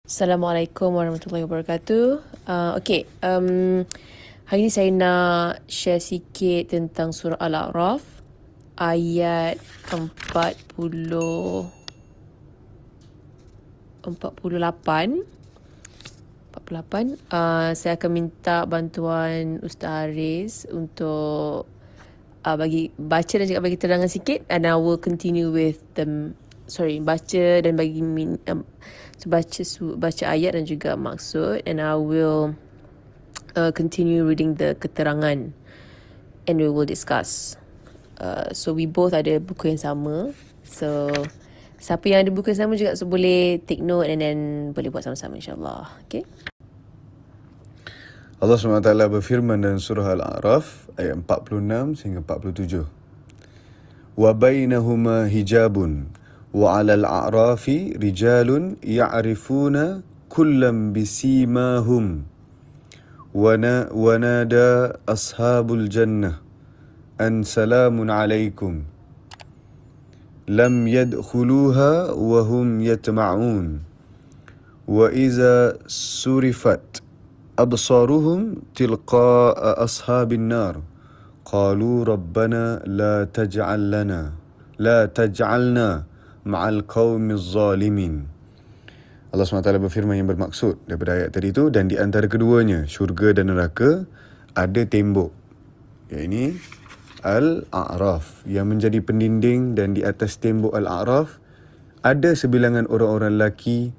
Assalamualaikum warahmatullahi wabarakatuh. Hari ni saya nak share sikit tentang surah Al-A'raf ayat 48. Saya akan minta bantuan Ustaz Haris untuk bagi baca dan juga bagi terangan sikit, and I will continue with baca dan bagi baca ayat dan juga maksud, and I will continue reading the keterangan and we will discuss. So we both ada buku yang sama, so siapa yang ada buku yang sama juga boleh take note and then boleh buat sama-sama, insyaAllah. Okay. Allah SWT berfirman dalam surah Al-A'raf ayat 46 sehingga 47. Wa bainahuma hijabun wa 'alal a'rafi rijalun ya'rifuna kullam bisimahum wa nada ashabul jannah an salamun 'alaikum lam yadkhuluha wa hum yatma'un wa iza surifat أبصارهم تلقاء أصحاب النار قالوا ربنا لا تجعلنا مع القوم الظالمين. Allah SWT berfirman yang bermaksud daripada ayat tadi tu, dan di antara keduanya, syurga dan neraka, ada tembok, iaitu Al-A'raf, yang menjadi pendinding, dan di atas tembok Al-A'raf ada sebilangan orang-orang lelaki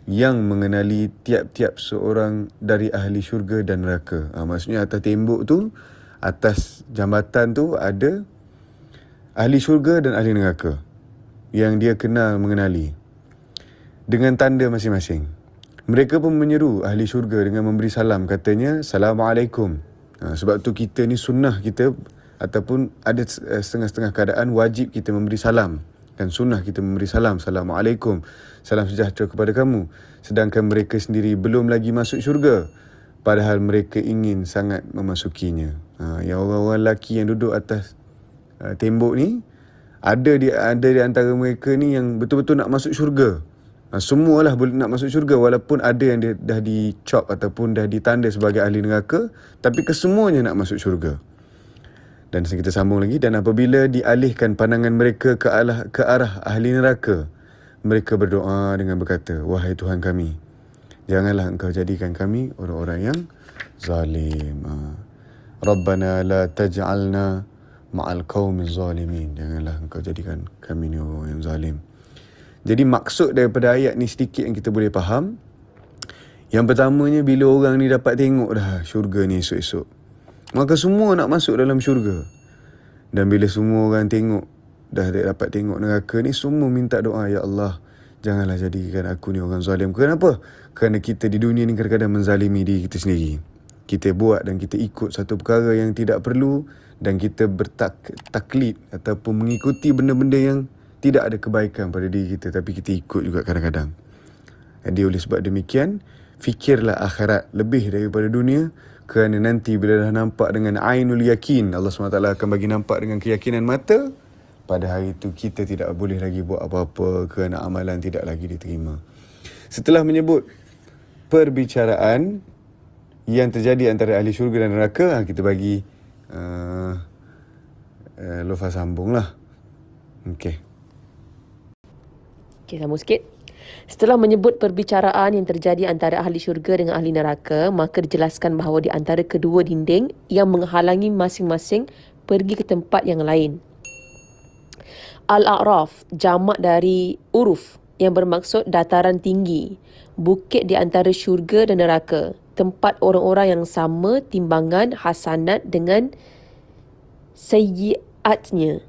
yang mengenali tiap-tiap seorang dari ahli syurga dan neraka. Maksudnya atas tembok tu, atas jambatan tu ada ahli syurga dan ahli neraka yang dia kenal mengenali dengan tanda masing-masing. Mereka pun menyeru ahli syurga dengan memberi salam, katanya Assalamualaikum. Sebab tu kita ni sunnah kita, ataupun ada setengah-setengah keadaan wajib kita memberi salam, dan sunnah kita memberi salam, Assalamualaikum, salam sejahtera kepada kamu. Sedangkan mereka sendiri belum lagi masuk syurga, padahal mereka ingin sangat memasukinya. Yang orang-orang lelaki yang duduk atas tembok ni, ada di antara mereka ni yang betul-betul nak masuk syurga. Semualah boleh nak masuk syurga, walaupun ada yang dia dah dicop ataupun dah ditanda sebagai ahli neraka, tapi kesemuanya nak masuk syurga. Dan kita sambung lagi, dan apabila dialihkan pandangan mereka ke arah ahli neraka, mereka berdoa dengan berkata, wahai Tuhan kami, janganlah engkau jadikan kami orang-orang yang zalim. Rabbana la taj'alna ma'al qaumiz zalimin. Janganlah engkau jadikan kami ni orang yang zalim. Jadi maksud daripada ayat ni sedikit yang kita boleh faham. Yang pertamanya, bila orang ni dapat tengok dah syurga ni esok-esok, maka semua nak masuk dalam syurga. Dan bila semua orang tengok, dah dapat tengok neraka ni, semua minta doa, ya Allah, janganlah jadikan aku ni orang zalim. Kenapa? Kerana kita di dunia ni kadang-kadang menzalimi diri kita sendiri. Kita buat dan kita ikut satu perkara yang tidak perlu, dan kita bertaklid ataupun mengikuti benda-benda yang tidak ada kebaikan pada diri kita, tapi kita ikut juga kadang-kadang. Jadi oleh sebab demikian, fikirlah akhirat lebih daripada dunia, kerana nanti bila dah nampak dengan ainul yakin, Allah SWT akan bagi nampak dengan keyakinan mata, pada hari itu kita tidak boleh lagi buat apa-apa kerana amalan tidak lagi diterima. Setelah menyebut perbicaraan yang terjadi antara ahli syurga dan neraka, kita bagi Lofa sambung lah. Okay, sambung sikit. Setelah menyebut perbicaraan yang terjadi antara ahli syurga dengan ahli neraka, maka dijelaskan bahawa di antara kedua dinding yang menghalangi masing-masing pergi ke tempat yang lain. Al-A'raf jamak dari uruf yang bermaksud dataran tinggi, bukit di antara syurga dan neraka, tempat orang-orang yang sama timbangan hasanat dengan sayyiatnya.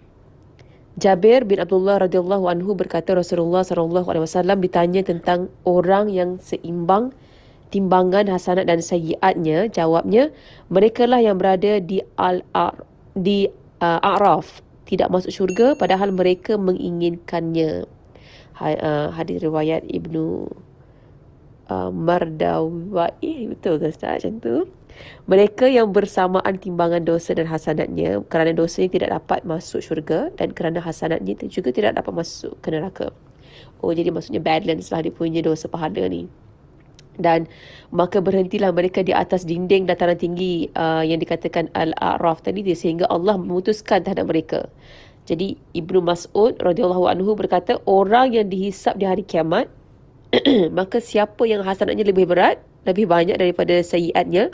Jabir bin Abdullah radhiyallahu anhu berkata, Rasulullah SAW ditanya tentang orang yang seimbang timbangan hasanat dan sayyiatnya. Jawabnya, merekalah yang berada di A'raf, tidak masuk syurga padahal mereka menginginkannya. Hadis riwayat Ibnu Mardawai. Betul ke Ustaz macam tu? Mereka yang bersamaan timbangan dosa dan hasanatnya, kerana dosanya tidak dapat masuk syurga dan kerana hasanatnya juga tidak dapat masuk ke neraka. Oh, jadi maksudnya balance lah dia punya dosa pahala ni. Dan maka berhentilah mereka di atas dinding dataran tinggi yang dikatakan Al-A'raf tadi dia, sehingga Allah memutuskan terhadap mereka. Jadi Ibnu Mas'ud radhiyallahu anhu berkata, orang yang dihisap di hari kiamat maka siapa yang hasanatnya lebih berat, lebih banyak daripada sayyiatnya,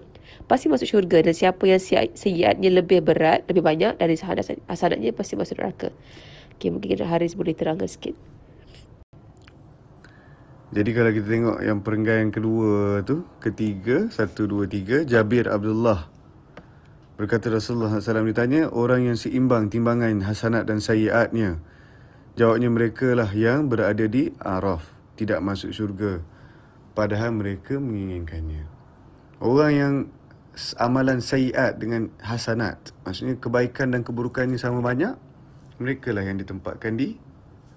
pasti masuk syurga. Dan siapa yang sayyiatnya lebih berat, lebih banyak dari hasanatnya, pasti masuk neraka. Okay, mungkin Haris boleh terangkan sikit. Jadi kalau kita tengok yang perenggan kedua tu, ketiga, 1, 2, 3, Jabir Abdullah berkata Rasulullah SAW ditanya, orang yang seimbang timbangan hasanat dan sayyiatnya. Jawabnya, mereka lah yang berada di Araf, tidak masuk syurga, padahal mereka menginginkannya. Orang yang amalan sayyiat dengan hasanat, maksudnya kebaikan dan keburukannya sama banyak, mereka lah yang ditempatkan di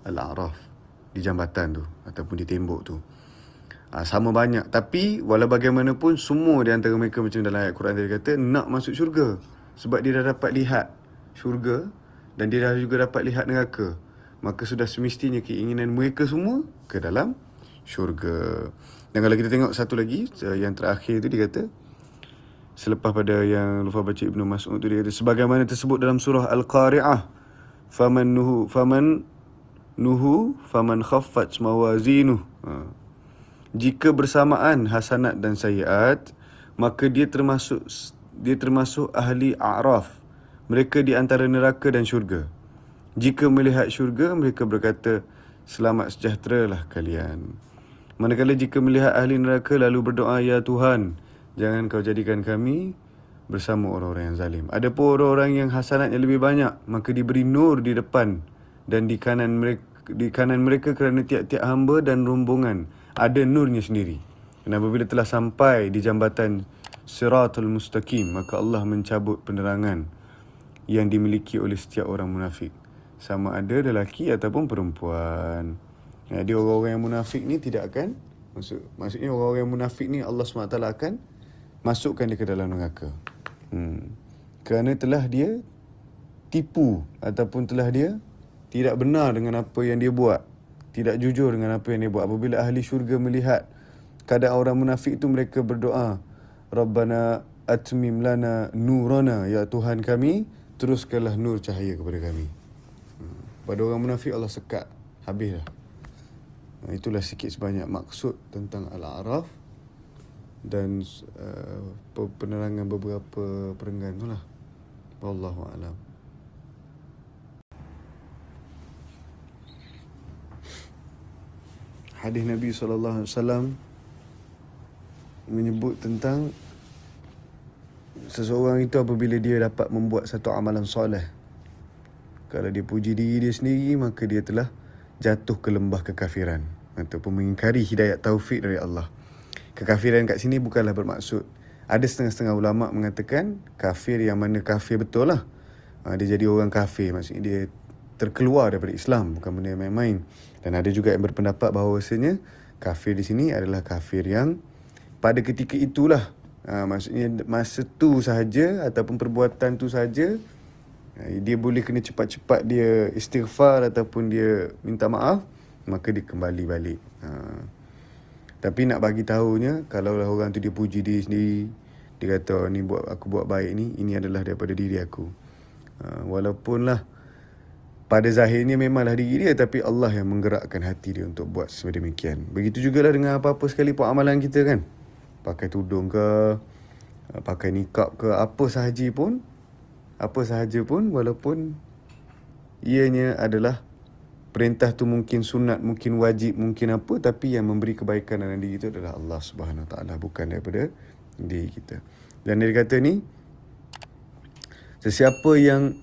Al-A'raf, di jambatan tu ataupun di tembok tu. Sama banyak, tapi walau bagaimanapun semua di antara mereka, macam dalam ayat Quran dia kata, nak masuk syurga sebab dia dah dapat lihat syurga dan dia dah juga dapat lihat neraka. Maka sudah semestinya keinginan mereka semua ke dalam syurga. Dan kalau kita tengok satu lagi, yang terakhir tu dia kata, selepas pada yang lupa baca Ibnu Mas'ud tu, dia kata sebagaimana tersebut dalam surah Al-Qari'ah, faman faman khaffat mawazinuh. Jika bersamaan hasanat dan sayyiat, maka dia termasuk ahli A'raf. Mereka di antara neraka dan syurga. Jika melihat syurga, mereka berkata, selamat sejahteralah kalian. Manakala jika melihat ahli neraka, lalu berdoa, ya Tuhan, jangan kau jadikan kami bersama orang-orang yang zalim. Adapun orang-orang yang hasanatnya lebih banyak, maka diberi nur di depan dan di kanan mereka kerana tiap-tiap hamba dan rombongan ada nurnya sendiri. Dan apabila telah sampai di jambatan Siratul Mustaqim, maka Allah mencabut penerangan yang dimiliki oleh setiap orang munafik, sama ada lelaki ataupun perempuan. Jadi orang-orang yang munafik ni tidak akan maksudnya orang-orang yang munafik ni Allah SWT akan masukkan dia ke dalam neraka. Kerana telah dia tipu ataupun telah dia tidak benar dengan apa yang dia buat, tidak jujur dengan apa yang dia buat. Apabila ahli syurga melihat keadaan orang munafik itu, mereka berdoa, Rabbana atmim lana nurana, ya Tuhan kami, teruskanlah nur cahaya kepada kami. Pada orang munafik Allah sekat, habis dah. Itulah sikit sebanyak maksud tentang Al-A'raf dan penerangan beberapa perenggan tu lah. Wallahu a'lam. Hadis Nabi SAW menyebut tentang seseorang itu apabila dia dapat membuat satu amalan soleh, kalau dia puji diri dia sendiri, maka dia telah jatuh ke lembah kekafiran ataupun mengingkari hidayat taufik dari Allah. Kekafiran kat sini bukanlah bermaksud, ada setengah-setengah ulama mengatakan kafir yang mana kafir betul lah. Dia jadi orang kafir, maksudnya dia terkeluar daripada Islam, bukan benda yang main-main. Dan ada juga yang berpendapat bahawasanya kafir di sini adalah kafir yang pada ketika itulah, maksudnya masa tu sahaja ataupun perbuatan tu sahaja, dia boleh kena cepat-cepat dia istighfar ataupun dia minta maaf, maka dia kembali balik. Tapi nak bagi tahunya, kalau orang tu dia puji diri sendiri, dia kata, ni aku buat baik ni, ini adalah daripada diri aku. Walaupun lah pada zahirnya memanglah diri dia, tapi Allah yang menggerakkan hati dia untuk buat sedemikian. Begitu jugalah dengan apa-apa sekalipun amalan kita kan. Pakai tudung ke, pakai nikab ke, apa sahaja pun, walaupun ianya adalah perintah tu mungkin sunat, mungkin wajib, mungkin apa, tapi yang memberi kebaikan dalam diri itu adalah Allah Subhanahu Wa Taala, bukan daripada diri kita. Dan dia kata ni, siapa yang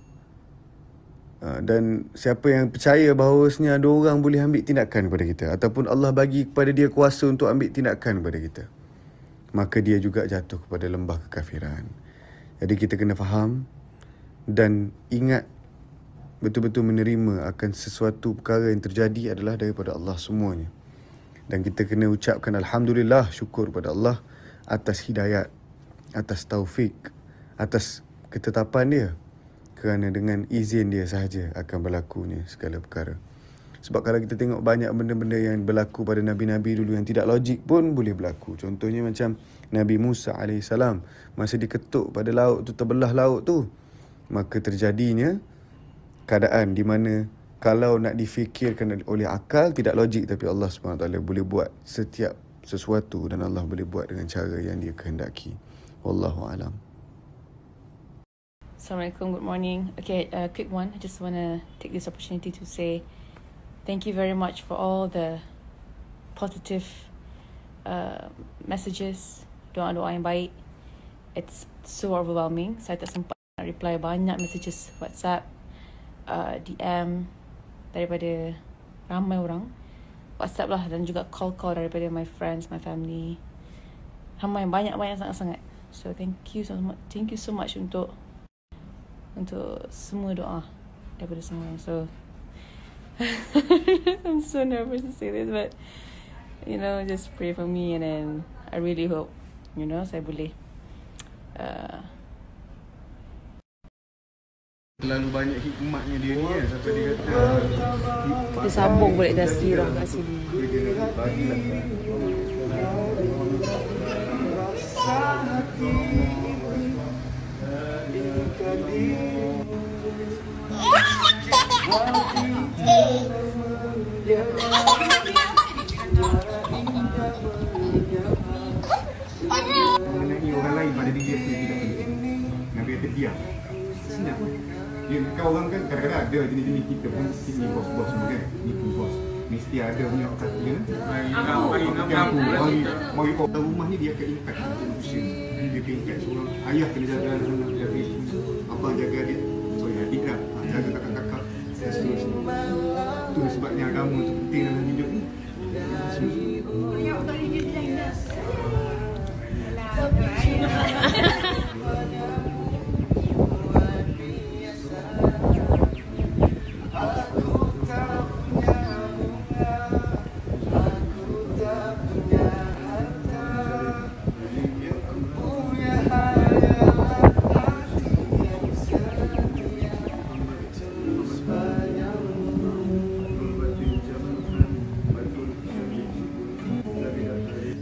percaya bahawasanya ada orang boleh ambil tindakan kepada kita, ataupun Allah bagi kepada dia kuasa untuk ambil tindakan kepada kita, maka dia juga jatuh kepada lembah kekafiran. Jadi kita kena faham dan ingat, betul-betul menerima akan sesuatu perkara yang terjadi adalah daripada Allah semuanya. Dan kita kena ucapkan Alhamdulillah, syukur pada Allah atas hidayat, atas taufik, atas ketetapan dia. Kerana dengan izin dia sahaja akan berlakunya segala perkara. Sebab kalau kita tengok banyak benda-benda yang berlaku pada Nabi-Nabi dulu yang tidak logik pun boleh berlaku. Contohnya macam Nabi Musa AS, masa diketuk pada laut tu, terbelah laut tu, maka terjadinya keadaan di mana kalau nak difikirkan oleh akal tidak logik, tapi Allah SWT boleh buat setiap sesuatu dan Allah boleh buat dengan cara yang dia kehendaki. Wallahu alam. Assalamualaikum, good morning. Okay, quick one. I just want to take this opportunity to say thank you very much for all the positive messages, doa-doa yang baik. It's so overwhelming. Saya tak sempat nak reply banyak messages WhatsApp, DM daripada ramai orang. WhatsApp lah, dan juga call daripada my friends, my family. Ramai, banyak sangat-sangat. So thank you so much untuk semua doa daripada semua. So I'm so nervous to say this, but just pray for me, and then I really hope saya boleh Terlalu banyak hikmatnya dia ni kan, sampai dia kata Kita sambung balik tazkirah kat sini. mengenai orang lain pada diri aku yang tidak penting. Nabi kata diam. Senang. Dia, kau orang kan kadang-kadang ada jenis-jenis kita pun ni bos-bos semua kan, ni pun bos. Mesti ada punya kata dia. Mari kau tahu rumah ni dia akan ikat usia. Dia akan ikat seorang ayah kena jaga anak-anak, jaga isteri, abang jaga adik, adik lah, jaga kakak-kakak dan seterusnya. Itu sebabnya agama tu penting dalam hidup ni.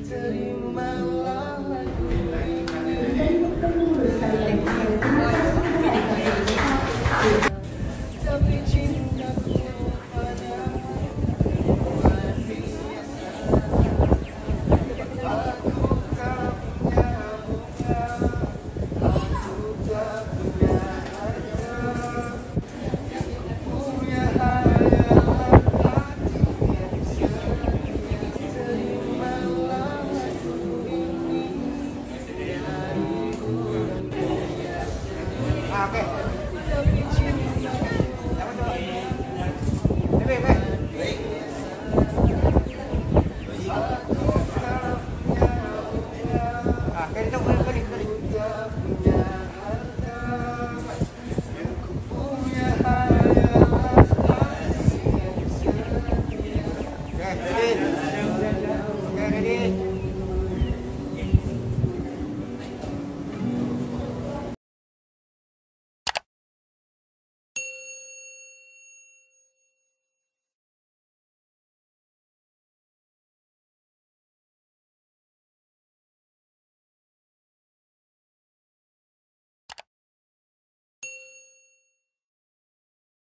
Terimalah